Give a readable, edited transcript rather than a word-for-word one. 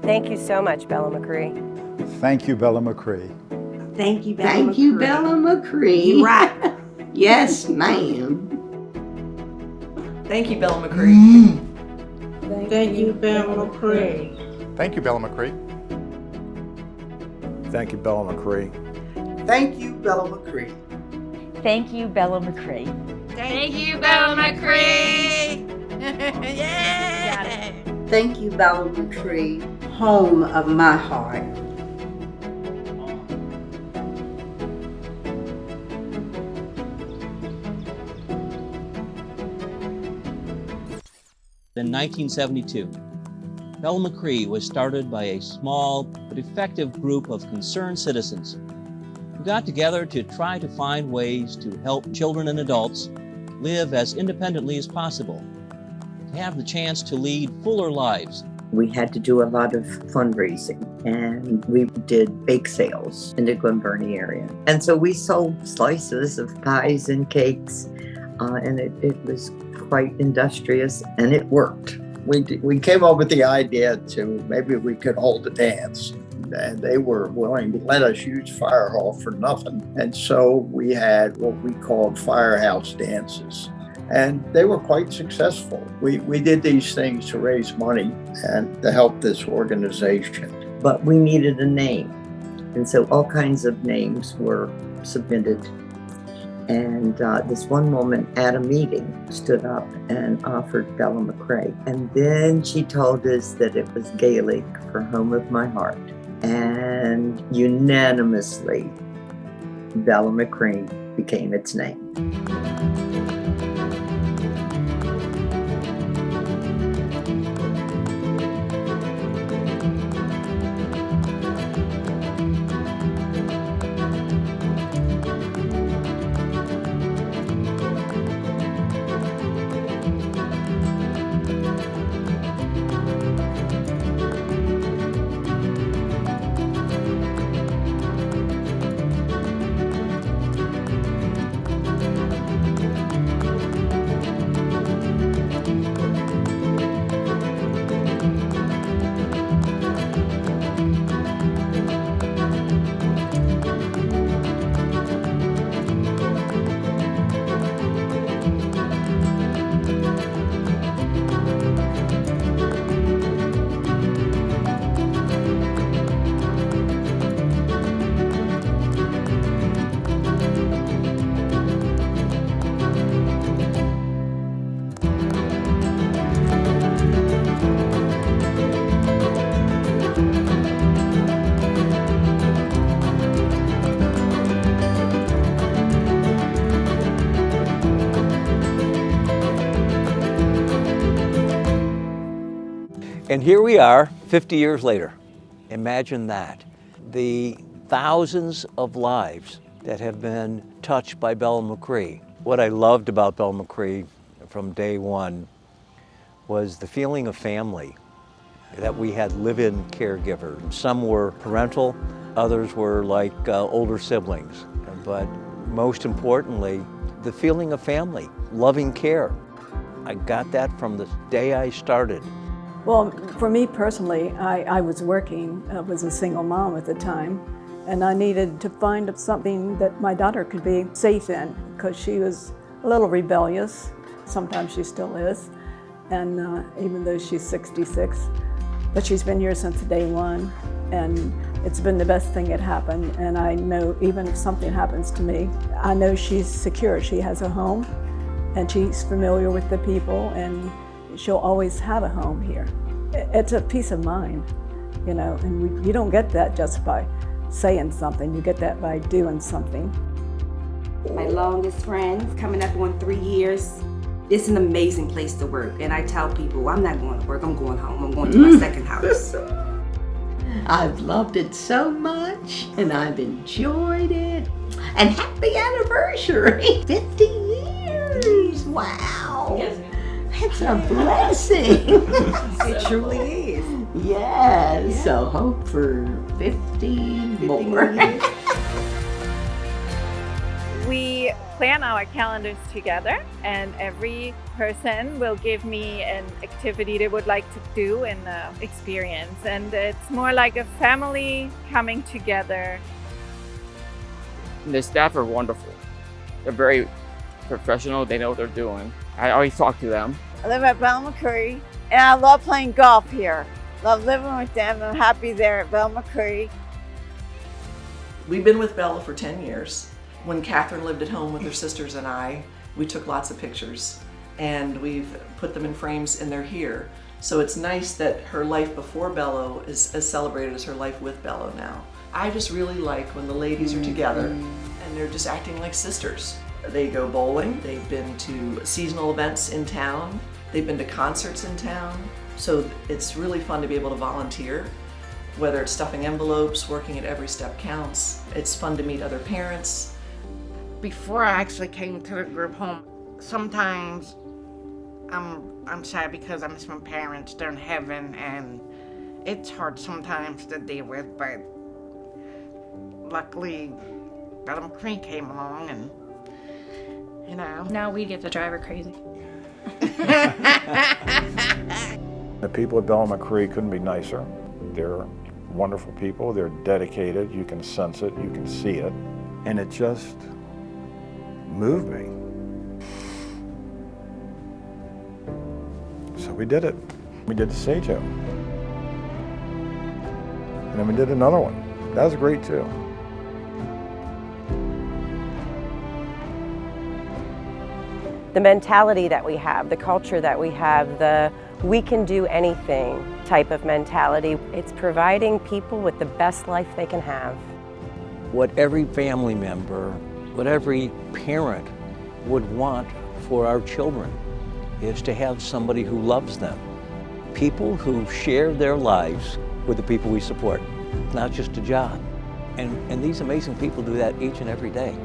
Thank you so much, Bella McCree. Thank you, Bella McCree. Thank you, Bella Thank you, Bella McCree. You rock. Yes, ma'am. Thank you, Bella McCree. Thank you, Bella McCree. Thank you, Bella McCree. Thank you, Bello Machre. Thank you, Bello Machre. Thank you, Bello McCree. Thank you, Bella McCree. Yeah. Thank you, Bella McCree, home of my heart. In 1972, Bella McCree was started by a small but effective group of concerned citizens who got together to try to find ways to help children and adults live as independently as possible, to have the chance to lead fuller lives. We had to do a lot of fundraising, and we did bake sales in the Glen Burnie area. And so we sold slices of pies and cakes, and it was quite industrious, and it worked. We came up with the idea to maybe we could hold a dance, and they were willing to let us use fire hall for nothing. And so we had what we called firehouse dances, and they were quite successful. We did these things to raise money and to help this organization. But we needed a name, and so all kinds of names were submitted. And this one woman at a meeting stood up and offered Bella McCree. And then she told us that it was Gaelic for home of my heart. And unanimously, Bella McCree became its name. And here we are, 50 years later. Imagine that. The thousands of lives that have been touched by Bella McCree. What I loved about Bella McCree from day one was the feeling of family, that we had live-in caregivers. Some were parental, others were like older siblings. But most importantly, the feeling of family, loving care. I got that from the day I started. Well, for me personally, I was working, I was a single mom at the time, and I needed to find something that my daughter could be safe in, because she was a little rebellious. Sometimes she still is, and even though she's 66, but she's been here since day one, and it's been the best thing that happened. And I know even if something happens to me, I know she's secure. She has a home, and she's familiar with the people, and she'll always have a home here. It's a peace of mind, you know, and you don't get that just by saying something. You get that by doing something. My longest friends, coming up on 3 years. It's an amazing place to work, and I tell people, I'm not going to work, I'm going home. I'm going to my second house. I've loved it so much, and I've enjoyed it. And happy anniversary, 50 years, wow. Yes. That's a blessing. It truly is. Yes, Yeah. so hope for 50 more. We We plan our calendars together, and every person will give me an activity they would like to do and experience. And it's more like a family coming together. The staff are wonderful. They're very professional. They know what they're doing. I always talk to them. I live at Bella McCree, and I love playing golf here. Love living with them. I'm happy there at Bella McCree. We've been with Bella for 10 years. When Catherine lived at home with her sisters and I, we took lots of pictures and we've put them in frames and they're here. So it's nice that her life before Bello is as celebrated as her life with Bello now. I just really like when the ladies are together and they're just acting like sisters. They go bowling, they've been to seasonal events in town, they've been to concerts in town. So it's really fun to be able to volunteer, whether it's stuffing envelopes, working at Every Step Counts. It's fun to meet other parents. Before I actually came to the group home, sometimes I'm sad because I miss my parents. They're in heaven, and it's hard sometimes to deal with, but luckily Bella McCree came along, and you know. Now we get to drive her crazy. The people at Bella McCree couldn't be nicer. They're wonderful people, they're dedicated, you can sense it, you can see it, and it just moved me. So we did it. We did the Sage Hill. And then we did another one. That was great too. The mentality that we have, the culture that we have, the we can do anything type of mentality, it's providing people with the best life they can have. What every family member, what every parent would want for our children is to have somebody who loves them. People who share their lives with the people we support, not just a job. And these amazing people do that each and every day.